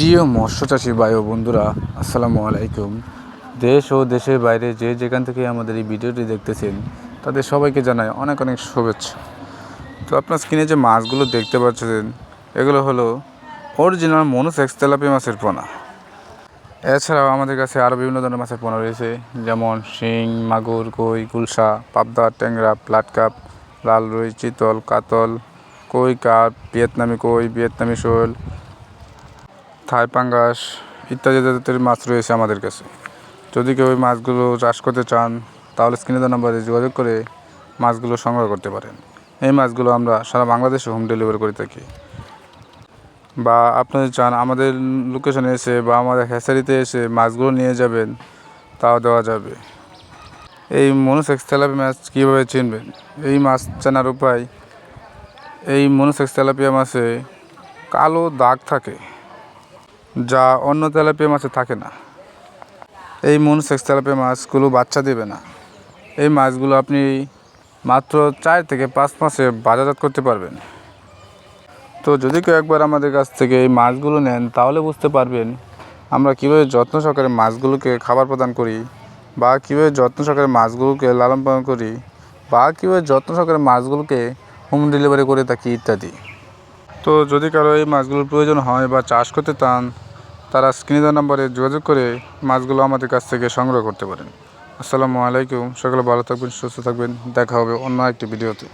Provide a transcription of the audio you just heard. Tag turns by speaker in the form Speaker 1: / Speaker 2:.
Speaker 1: প্রিয় মৎস্যচাষী ভাই ও বন্ধুরা, আসসালামু আলাইকুম। দেশ ও দেশের বাইরে যে যেখান থেকে আমাদের এই ভিডিওটি দেখতেছেন তাদের সবাইকে জানাই অনেক অনেক শুভেচ্ছা। তো আপনার স্ক্রিনে যে মাছগুলো দেখতে পাচ্ছেন এগুলো হলো অরিজিনাল মনোসেক্স তেলাপিয়া মাছের পোনা। এছাড়াও আমাদের কাছে আরও বিভিন্ন ধরনের মাছের পোনা রয়েছে, যেমন শিং, মাগুর, কই, গুলশা, পাবদা, ট্যাংরা, প্লাটকাপ, লাল রুই, চিতল, কাতল, কই কাপ, ভিয়েতনামি কই, ভিয়েতনামি শোল, থাই পাঙ্গাস ইত্যাদি জাতের মাছ রয়েছে আমাদের কাছে। যদি কেউ ওই মাছগুলো চাষ করতে চান তাহলে স্ক্রিনে দেওয়া নম্বরে যোগাযোগ করে মাছগুলো সংগ্রহ করতে পারেন। এই মাছগুলো আমরা সারা বাংলাদেশে হোম ডেলিভারি করে থাকি, বা আপনারা চান আমাদের লোকেশনে এসে বা আমাদের হ্যাচারিতে এসে মাছগুলো নিয়ে যাবেন, তাও দেওয়া যাবে। এই মনোসেক্স তেলাপিয়া মাছ কীভাবে চিনবেন? এই মাছ চেনার উপায়, এই মনোসেক্স তেলাপিয়া মাছে কালো দাগ থাকে, যা অন্য তেলাপিয়া মাছে থাকে না। এই মনোসেক্স তেলাপিয়া মাছগুলো বাচ্চা দেবে না। এই মাছগুলো আপনি মাত্র 4 থেকে 5 মাসে বাজারজাত করতে পারবেন। তো যদি কেউ একবার আমাদের কাছ থেকে এই মাছগুলো নেন তাহলে বুঝতে পারবেন আমরা কীভাবে যত্ন সহকারে মাছগুলোকে খাবার প্রদান করি, বা কীভাবে যত্ন সহকারে মাছগুলোকে লালন পালন করি, বা কীভাবে যত্ন সহকারে মাছগুলোকে হোম ডেলিভারি করে থাকি ইত্যাদি। তো যদি কারো এই মাছগুলোর প্রয়োজন হয় বা চাষ করতে চান, তারা স্ক্রিনে দেওয়া নম্বরে যোগাযোগ করে মাছগুলো আমাদের কাছ থেকে সংগ্রহ করতে পারেন। আসসালামু আলাইকুম। সকলে ভালো থাকবেন, সুস্থ থাকবেন। দেখা হবে অন্য একটি ভিডিওতে।